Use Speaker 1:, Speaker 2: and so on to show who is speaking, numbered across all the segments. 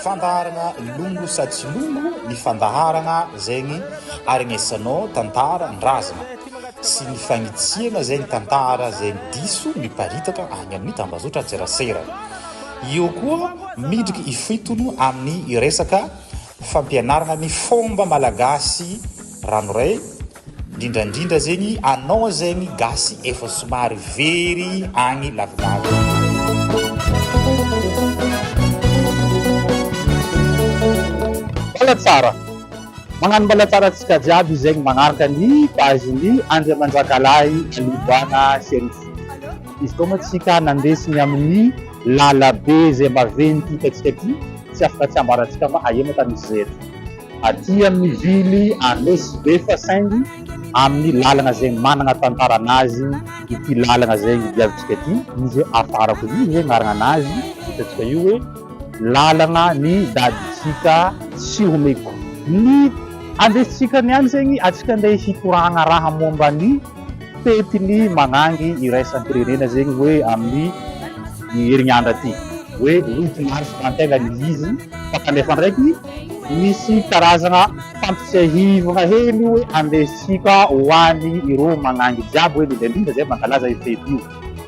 Speaker 1: fandaharana longo sady tsy longo ny fandaharana zegny arignesanao tantara ndrazana sy ny fagnitsiana zegny tantara zegny diso miparitaka agny amin'ny tambazotra tserasera. Io koa midriky ifitono amin'ny resaka fampianarana ny fomba malagasy ranoray, indrindrandrindra zegny anao zegny gasy efa somary very agny lavilavy.
Speaker 2: Balatsara magnano balatsara tsika jiaby zegny magnaraka ny page-ny Andriamanjakalahy Alibana Serif. Izy koa moa tsika nandesiny amin'ny lalabe zay maventy tatsika ty tsy afaka tsy ambaratsika fa aia moa tamisy zeto aty amin'ny vily Andesibe Fasaingy amin'ny lalana zegny manana tantaranazy ity lalana zegny diavitsika ty izy afarako io zegny marana anazy hitatsika io hoe lalana ny daditsika sy homeko ny andesitsika niany zegny atsika andeha hitoragna raha momba ny fetin'ny magnangy iraisampirenena zegny hoe amin'ny herignandro aty hoe 8 mars antegna ny izy fakanefa ndraiky misy karazana fampitsiahivana hely hoe andesitsika hoany ireo magnangy jiaby hoe lindrindra zay mankalaza i fety io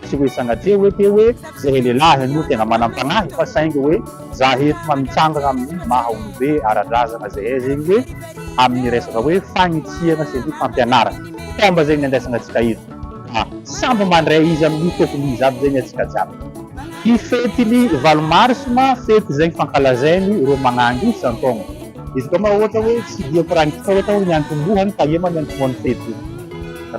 Speaker 2: tsy hoe sagnatria hoe te hoe zay lehilahy io tegna manam-pagnahy fa saingy hoe za eto mamitsangana amin'ny maha olobe ara-drazana zay zegny hoe amin'ny resaka hoe fagnitsiana sy ny fampianarana fomba zegny andesangatsika eto samby mandray izy amin'ny tokony izy aby zegny atsika jiaby. I fetin'ny 8 mars ma fety zegny fankalazainy ireo magnangy isan-taogno. Izy koa ma ohatra hoe tsy diako raha nitsika ohatra hoe niantombohany ka ema niantombohan'ny fety io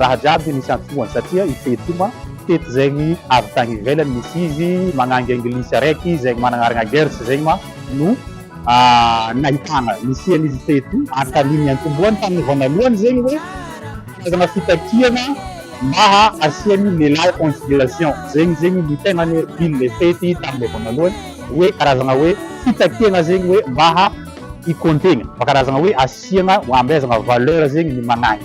Speaker 2: raha jiaby nisy antombohany satria i fety io ma fety zegny avy tagny ivelany misy izy magnangy anglisy araiky zegny mananarana gerse zegny ma no nahitana nisian'izy fety io antaniny niantombohany tamin'ny voanalohany zegny hoe karazana fitakiana mbaha asiany lehilahy considération zegny ny tegna ny le fety tamin'ny voanalohany hoe karazana hoe fitakiana zegny hoe mbaha ikontegna mba karazana hoe asiana ambezana valeur zegny ny magnangy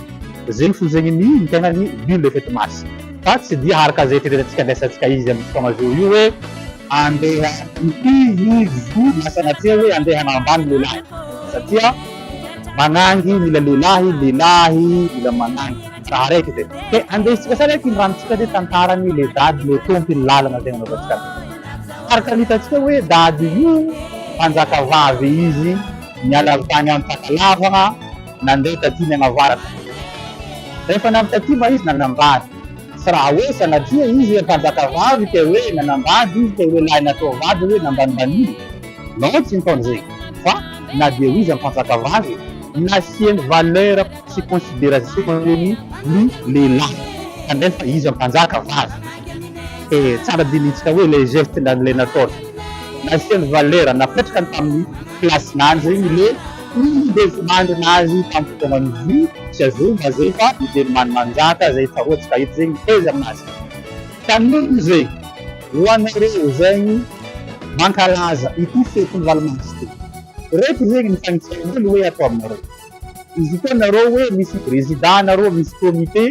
Speaker 2: zegny fo zegny ny tegna ny but le fête mars fa tsy dia haraka zay teteratsika andesantsika izy amin'ny fotoagna zao io hoe andeha ity izy masanatria hoe andeha hanambany lehilahy satria magnangy mila lehilahy mila magnangy raha raiky te ke andesitsika sa raiky ranontsika le tantarany le dady le tompy ny lalana tegna navatsika araka nitatsika hoe dady io manjaka vavy izy miala avy tany amin'ny takalavagna nandeha taty miagnavaratra rehefa navy taty ma izy nanambady sy raha hoe sanatria izy mpanjaka vavy te hoe nanambady izy te hoe lahy natao vady hoe nambanimbaniry no tsy nitaony zegny fa na dia izy mpanjaka vavy nasiany valeur sy considération ny lehilahy kanefa izy mpanjaka vavy tsara dinitsika hoe le geste le nataony nasiany valeur napetraka tamin'ny placenany zegny le indevimandry nazy tamin'ny fotoagnany vy tsy azova zay fa ideny manimanjaka zay fahoatsika ito zegny ezy aminazy tanony zegny hoanareo zegny mankalaza ity fetiny valimasy reky zegny ny fagnitsain'olo hoe atao aminareo izy koa nareo hoe misy président nareo misy comité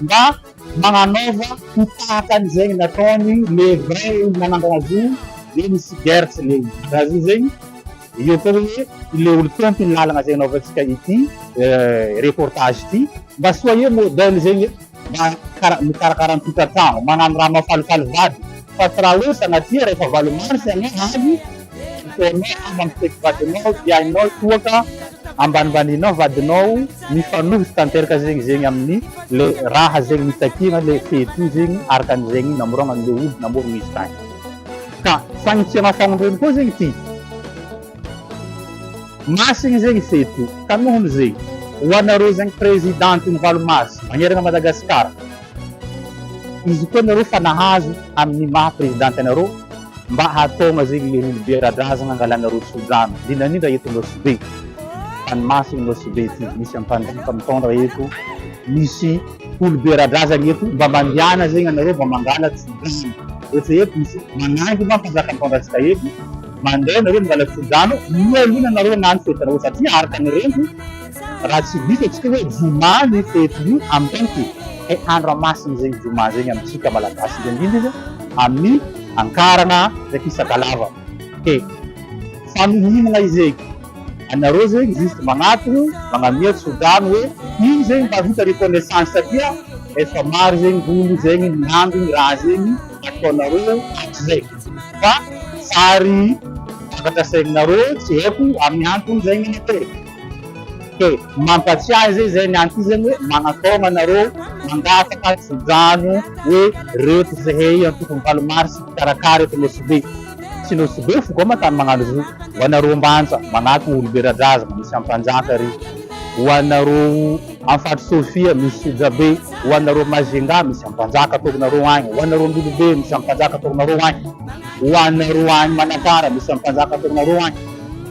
Speaker 2: mba magnanaova hitahakany zegny nataony le vrai mananganazy io le misy gerse le mananganazy io zegny io koa hoe le olo tompy ny lalana zegny naovantsika ity reportage ity mba soye modèle zegny mba mikarakara tokantrano magnano raha mafalifaly vady fa tsy raha hoe sanatria rehefa 8 mars anao avy itonao amampipeky vadinao diainao toaka ambanibaninao vadinao mifanohitsy tanteraka zegny amin'ny le raha zegny mitakina le fety io zegny araka an'zegny namorona le olo namorona izy tany ka fagnitsiana fagnondreny koa zegny ty masigny zegny fety io ka nohony zegny hoanareo zegny présidente ny 8 mars magnerana Madagasikara izy koa nareo fa nahazo amin'ny maha présidente anareo mba hataogna zegny le olo be radrazana angalanareo sojano dinanindra eto Nosibe fanomasigny Nosibe ty misy ampanjaka mitondra eto misy olo be radrazana eto mba mandiana zegny anareo mba mangala sojano eto eto misy magnangy mba mpanjaka mitondratsika eto mandeha nareo mangala sojano mialina nareo nany fety nareo satria araka nyrento raha tsy misy atsika hoe juma ny fety io amin'ny tanty andro amasiny zegny juma zegny amitsika malagasy indrindra izy amin'ny ankarana ndraiky isakalava ke fanohinana izeny. Anareo zegny juste magnatony magnamia tsodano hoe iny zegny mba vita reconnaissance satria efa maro zegny olo zegny miambiny raha zegny ataonareo hatrizay. Fa sary takatra saigninareo tsy haiko amin'ny antony zegny natao. Ke mampatsiahy zay ny antony zegny hoe magnataona anareo mangataka tsodano hoe reto zahay antoko valomary sy karakara eto Nosibe. Tsy Nosibe fo koa matany magnano zo. Ho anareo Ambantsa magnatony olo Beradrazana misy ampanjaka ry. Ho anareo Amfaty Sofia misy Sojabe. Ho anareo Mazenga misy ampanjaka ataonareo agny. Ho anareo Ndolobe misy ampanjaka ataonareo agny. Ho anareo agny Manakara misy ampanjaka ataonareo agny.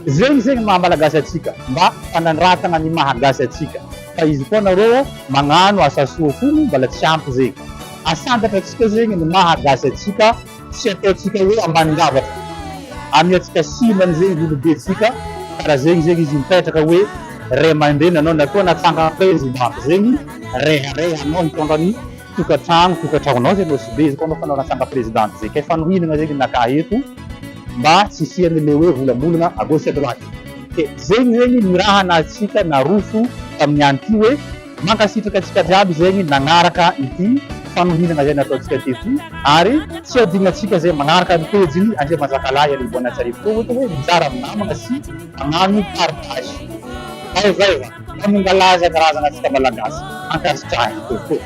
Speaker 2: Zegny maha malagasy atsika mba fanandratana ny mahagasy atsika. Fa izy koa nareo magnano asa soa fony mbala tsy ampy zegny. Asantatra atsika zegny ny mahagasy atsika tsy ataotsika hoe ambanindavatra. Amin'ny atsika simany zegny olobe atsika karaha zegny izy mipetraka hoe ray aman-dreny anao natao natsanga président zegny rehareha anao mitondra ny tokatragnonao zegny Nosibe izy koa anao fanao natsanga président zegny. Kay fanohinana zegny naka eto mba tsy isian'le hoe volambolana à gauche à droite. Ke zegny ny raha natsika narofo tamin'ny andro ty hoe mankasitraka atsika jiaby zegny nagnaraka ity fanohinana zay nataontsika teto ary tsy adinatsika zay magnaraka ny pejiny Andria Manjakalahy Aliboana Tsariko ohatra hoe mizara aminamana sy magnano partage. Zay mamongalaza karazana atsika malagasy ankasitrahy kokoa.